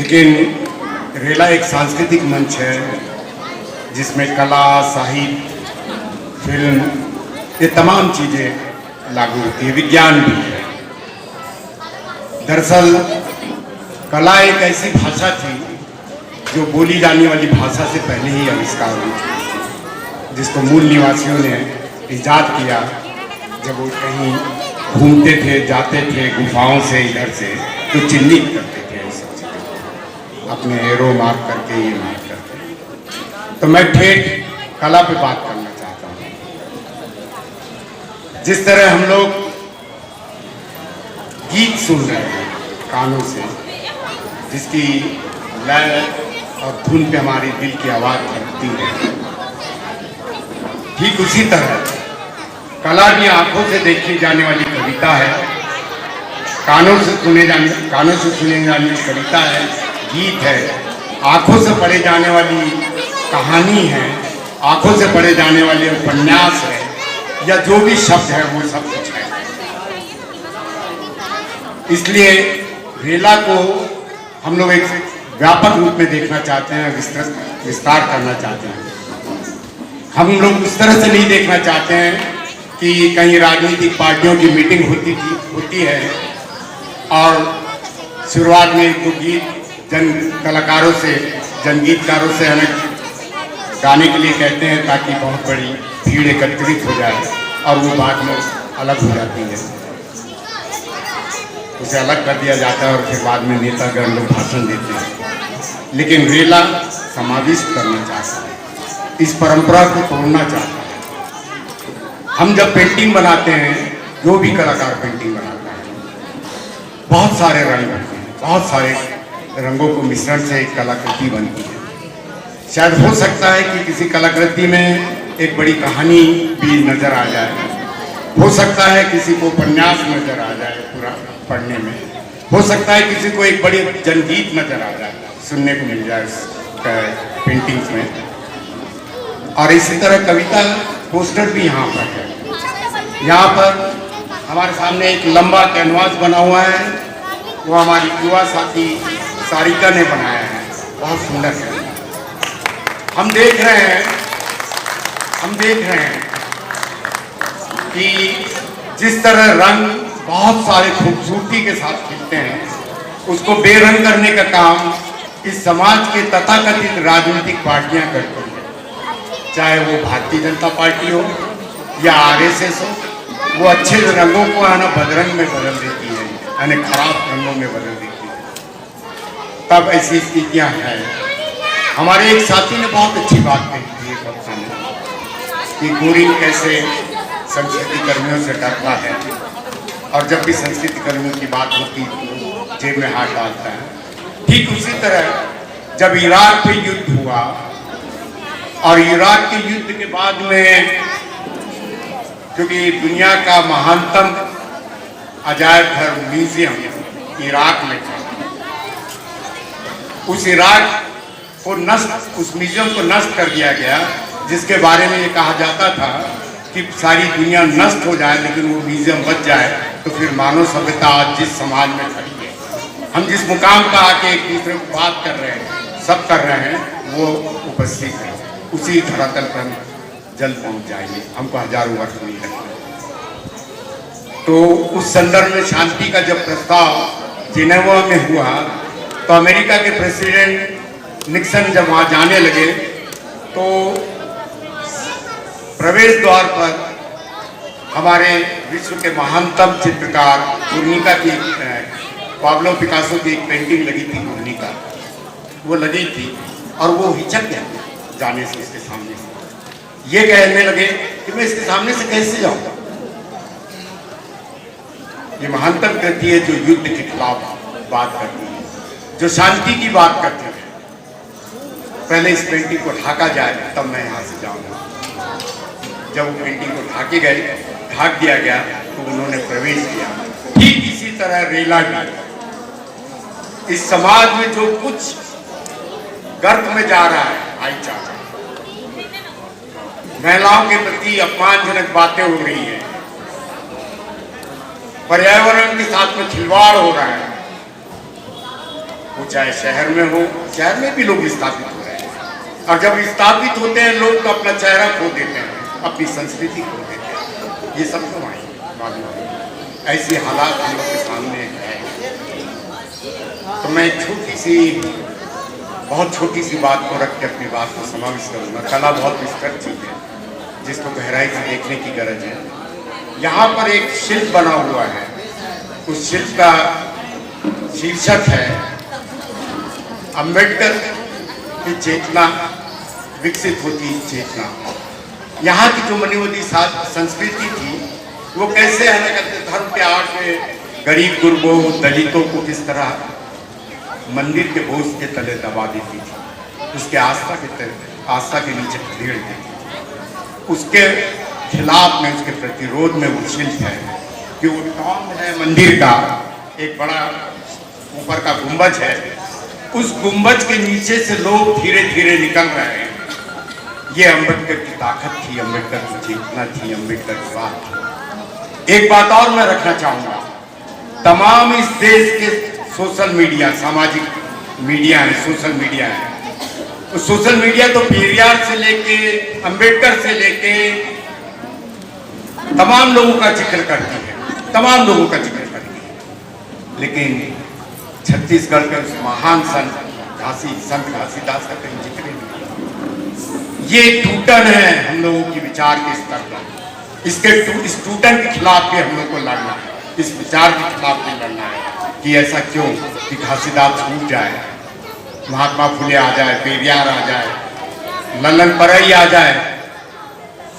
लेकिन रेला एक सांस्कृतिक मंच है जिसमें कला, साहित्य, फिल्म, ये तमाम चीज़ें लागू होती है, विज्ञान भी है। दरअसल कला एक ऐसी भाषा थी जो बोली जाने वाली भाषा से पहले ही आविष्कार हुई थी, जिसको मूल निवासियों ने ईजाद किया जब वो कहीं घूमते थे, जाते थे गुफाओं से इधर से, तो चिन्हित करते थे सब चीज़ें अपने एरो मार्क करके, ये मार्क करके। तो मैं ठेठ कला पे बात करना चाहता हूँ। जिस तरह हम लोग गीत सुन रहे हैं कानों से, जिसकी लय और धुन पे हमारी दिल की आवाज़ धड़कती है, ठीक उसी तरह कला भी आंखों से देखी जाने वाली कविता है, कानों से सुने जाने वाली कविता है, गीत है, आंखों से पढ़े जाने वाली कहानी है, आंखों से पढ़े जाने वाले उपन्यास है, या जो भी शब्द है वो सब कुछ है। इसलिए रेला को हम लोग एक व्यापक रूप में देखना चाहते हैं, विस्तार करना चाहते हैं। हम लोग उस तरह से नहीं देखना चाहते हैं कि कहीं राजनीतिक पार्टियों की मीटिंग होती है और शुरुआत में एक गीत जन कलाकारों से, जनगीतकारों से हमें गाने के लिए कहते हैं ताकि बहुत बड़ी भीड़ एकत्रित हो जाए और वो बाद में अलग हो जाती है, उसे अलग कर दिया जाता है और फिर बाद में नेतागण लोग भाषण देते हैं। लेकिन रेला समाविष्ट करना चाहता है, इस परंपरा को तोड़ना चाहता है। हम जब पेंटिंग बनाते हैं, जो भी कलाकार पेंटिंग बनाता है, बहुत सारे रंग बनते हैं, बहुत सारे रंगों को मिश्रण से एक कलाकृति बनती है। शायद हो सकता है कि किसी कलाकृति में एक बड़ी कहानी भी नजर आ जाए, हो सकता है किसी को उपन्यास नजर आ जाए पूरा पढ़ने में, हो सकता है किसी को एक बड़ी जनगीत नजर आ जाए, सुनने को मिल जाए पेंटिंग्स में। और इसी तरह कविता पोस्टर भी यहाँ पर है। यहाँ पर हमारे सामने एक लंबा कैनवास बना हुआ है, वो हमारी युवा साथी सारिका ने बनाया है, बहुत सुंदर है। हम देख रहे हैं कि जिस तरह रंग बहुत सारे खूबसूरती के साथ खिलते हैं, उसको बेरंग करने का काम इस समाज के तथाकथित राजनीतिक पार्टियां करती हैं, चाहे वो भारतीय जनता पार्टी हो या आरएसएस हो। वो अच्छे रंगों को है ना बदरंग में बदल देती है, यानी खराब रंगों में बदल देती है। तब ऐसी स्थितियां हैं। हमारे एक साथी ने बहुत अच्छी बात कही थी एक वक्त में कि गोरी कैसे संस्कृति कर्मियों से डरता है, और जब भी संस्कृति कर्मियों की बात होती तो जेब में हाथ डालता है। ठीक उसी तरह जब इराक पे युद्ध हुआ और इराक के युद्ध के बाद में, क्योंकि दुनिया का महानतम अजायब घर म्यूजियम इराक में था, उस इराक को नष्ट, उस म्यूजियम को नष्ट कर दिया गया, जिसके बारे में ये कहा जाता था कि सारी दुनिया नष्ट हो जाए लेकिन वो म्यूजियम बच जाए, तो फिर मानव सभ्यता आज जिस समाज में खड़ी है, हम जिस मुकाम पर आके एक दूसरे को बात कर रहे हैं, सब कर रहे हैं, वो उपस्थित है, उसी धरातल पर हम जल्द पहुंच जाएंगे। हमको हजारों वर्ष नहीं लगते। तो उस संदर्भ में शांति का जब प्रस्ताव जिनेवा में हुआ, तो अमेरिका के प्रेसिडेंट निक्सन जब वहाँ जाने लगे, तो प्रवेश द्वार पर हमारे विश्व के महानतम चित्रकार गुर्निका की, पाब्लो पिकासो की एक पेंटिंग लगी थी, गुर्निका, वो लगी थी और वो हिचक गया जाने से इसके सामने से। ये कहने लगे कि मैं इसके सामने से कैसे जाऊंगा। ये महानतम कृति है जो युद्ध के खिलाफ बात करती है, जो शांति की बात करती है। पहले इस पेंटिंग को ढाका जाए तब मैं यहाँ से जाऊंगा। जब वो पेंटिंग को ढाके गए, ढाक दिया गया, तो उन्होंने प्रवेश किया। ठीक इसी तरह रेला भी इस समाज में जो कुछ गर्त में जा रहा है, भाईचारा, महिलाओं के प्रति अपमानजनक बातें हो रही है, पर्यावरण के साथ में खिलवाड़ हो रहा है, वो चाहे शहर में हो, शहर में भी लोग स्थापित हो रहे हैं, और जब स्थापित होते हैं लोग तो अपना चेहरा खो देते हैं, अपनी संस्कृति खो देते हैं। ये सबको मालूम है, ऐसी हालात हम लोग के सामने है। तो मैं छोटी सी, बहुत छोटी सी बात को रख के अपनी बात को समाविष्ट करूँगा। कला बहुत विस्तृत चीज है जिसको गहराई से देखने की गरज है। यहाँ पर एक शिल्प बना हुआ है, उस शिल्प का शीर्षक है अम्बेडकर की चेतना, विकसित होती चेतना। यहाँ की जो मनीवादी संस्कृति थी वो कैसे है ना, धर्म के आड़ में गरीब गुरबों दलितों को किस तरह मंदिर के बोझ के तले दबा देती थी, उसके आस्था के नीचे खदेड़ देती थी। उसके खिलाफ में, उसके प्रतिरोध में वो शिल्प है कि वो टॉम है मंदिर का, एक बड़ा ऊपर का गुंबज है, उस गुंबज के नीचे से लोग धीरे धीरे निकल रहे हैं। ये अम्बेडकर की ताकत थी, अम्बेडकर की चेतना थी, अम्बेडकर की बात थी। एक बात और मैं रखना चाहूंगा, तमाम इस देश के सोशल मीडिया, सामाजिक मीडिया है, सोशल मीडिया है, तो सोशल मीडिया तो पेरियार से लेके अम्बेडकर से लेके तमाम लोगों का जिक्र करती है, तमाम लोगों का जिक्र करती है, लेकिन छत्तीसगढ़ के उस महान संत घासीदास का कहीं जिक्र नहीं। ये टूटन है हम लोगों की विचार के स्तर पर। इस टूटन के खिलाफ भी हम लोग को लड़ना है, इस विचार के खिलाफ भी लड़ना है कि ऐसा क्यों कि घासीदास छूट जाए, महात्मा फुले आ जाए, पेरियार आ जाए, लल्लन परई आ जाए,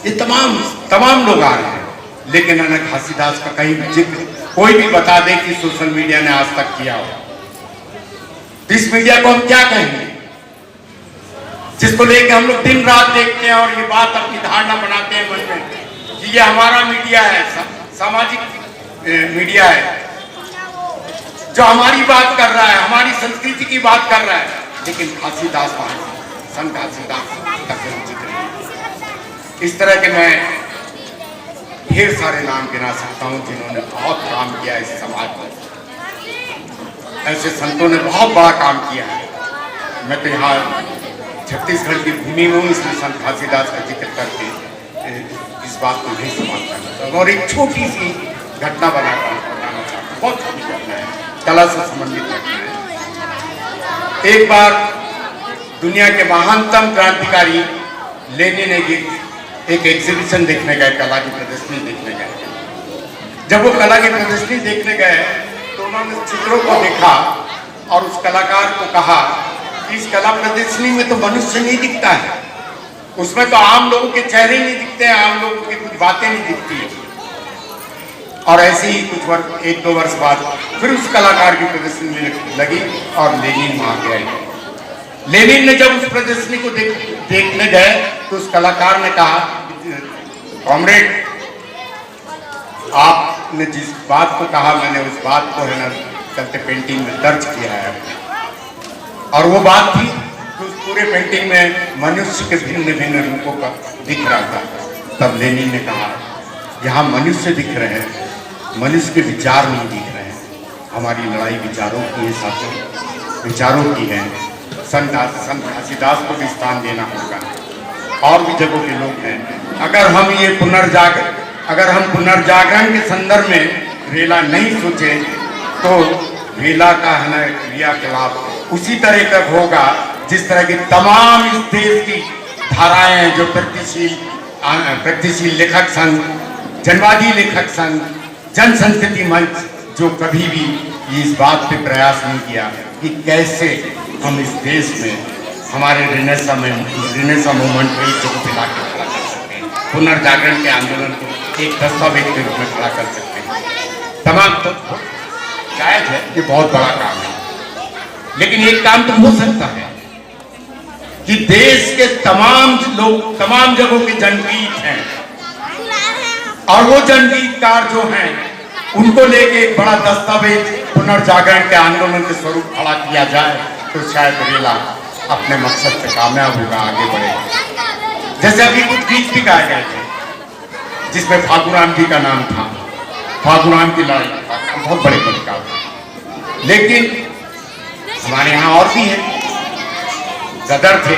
ये तमाम लोग आ रहे हैं, लेकिन अनक घासीदास का कहीं जिक्र कोई भी बता दे कि सोशल मीडिया ने आज तक किया हो। इस मीडिया को हम क्या कहेंगे जिसको लेके हम लोग दिन रात देखते हैं और ये बात अपनी धारणा बनाते हैं मन में कि ये हमारा मीडिया है, सामाजिक मीडिया है जो हमारी बात कर रहा है, हमारी संस्कृति की बात कर रहा है, लेकिन घासीदास संत घासीदास का कोई जिक्र नहीं। इस तरह के मैं ढेर सारे नाम गिना सकता हूँ जिन्होंने बहुत काम किया इस समाज में। ऐसे संतों ने बहुत बड़ा काम किया है। मैं तो यहाँ छत्तीसगढ़ की भूमि में हूँ, इसलिए संत घासीदास का जिक्र करके इस बात को नहीं समाप्त करना चाहता। और एक छोटी सी घटना बताना चाहता हूँ, बहुत छोटी घटना है, कला से संबंधित घटना है। एक बार दुनिया के महानतम क्रांतिकारी लेनिन एक एग्जीबिशन देखने गए, कला की प्रदर्शनी देखने गए। जब वो कला की प्रदर्शनी देखने गए तो उन्होंने चित्रों को देखा और उस कलाकार को कहा कि इस कला प्रदर्शनी में तो मनुष्य नहीं दिखता है, उसमें तो आम लोगों के चेहरे नहीं दिखते हैं, आम लोगों की कुछ बातें नहीं दिखती है। और ऐसे ही कुछ वर्ष, 1-2 वर्ष बाद फिर उस कलाकार की प्रदर्शनी लगी और लेनिन वहां गए। लेनिन ने जब उस प्रदर्शनी को देखने गए तो उस कलाकार ने कहा, कॉमरेड आपने जिस बात को कहा मैंने उस बात को है ना चलते पेंटिंग में दर्ज किया है। और वो बात थी कि उस पूरे पेंटिंग में मनुष्य के भिन्न भिन्न रूपों का दिख रहा था। तब लेनिन ने कहा, यहाँ मनुष्य दिख रहे हैं, मनुष्य के विचार नहीं दिख रहे हैं। हमारी लड़ाई विचारों की है साथियों, विचारों की है। संत घासीदास को भी स्थान देना होगा, और भी जगहों के लोग हैं। अगर हम पुनर्जागरण के संदर्भ में रेला नहीं सोचे तो रेला का है ना क्रियाकलाप उसी तरह का होगा जिस तरह की तमाम इस देश की धाराएं हैं, जो प्रगतिशील लेखक संघ, जनवादी लेखक संघ, जन संस्कृति मंच, जो कभी भी इस बात पे प्रयास नहीं किया कि कैसे हम इस देश में हमारे रेनेसा मूवमेंट को एक जगह फैला के खड़ा कर सकते हैं, पुनर्जागरण के आंदोलन को एक दस्तावेज के रूप में खड़ा कर सकते हैं। तमाम तो शायद है ये बहुत बड़ा काम है, लेकिन एक काम तो हो सकता है कि देश के तमाम लोग, तमाम जगहों के जनगीत हैं और वो जनगीतकार जो हैं उनको लेके एक बड़ा दस्तावेज पुनर्जागरण के आंदोलन के स्वरूप खड़ा किया जाए तो शायद रेला अपने मकसद से कामयाब होगा, आगे बढ़ेगा। जैसे अभी कुछ गीत भी गाए गए थे जिसमें फागुराम जी का नाम था, फागुराम की लड़ाई बहुत बड़े कलाकार थे, लेकिन हमारे यहाँ और भी हैं, गदर थे,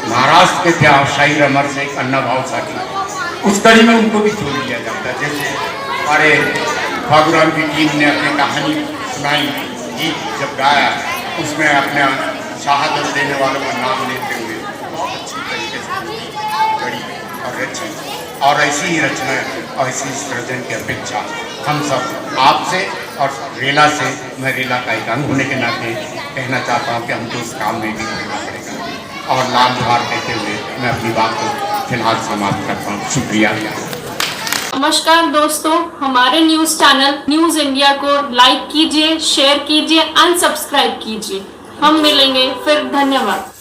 महाराष्ट्र के थे शाहीर अमर शेख, अन्ना भाव साथी। उस कड़ी में उनको भी जोड़ लिया जाता है। जैसे हमारे फागुराम की टीम ने अपनी कहानी सुनाई, गीत जब गाया, उसमें अपने शहादत देने वालों का नाम लेते हुए बहुत अच्छी तरीके से गढ़ी और रची। और ऐसी ही रचना और ऐसी सृजन की अपेक्षा हम सब आपसे और रेला से, मैं रेला का एक अंग होने के नाते कहना चाहता हूँ कि हमको उस काम में भी करना पड़ेगा। और लाल दुहार कहते हुए मैं अपनी बात को फिलहाल समाप्त करता हूँ। शुक्रिया। नमस्कार दोस्तों, हमारे न्यूज़ चैनल न्यूज़ इंडिया को लाइक कीजिए, शेयर कीजिए, अनसब्सक्राइब कीजिए। हम मिलेंगे फिर। धन्यवाद।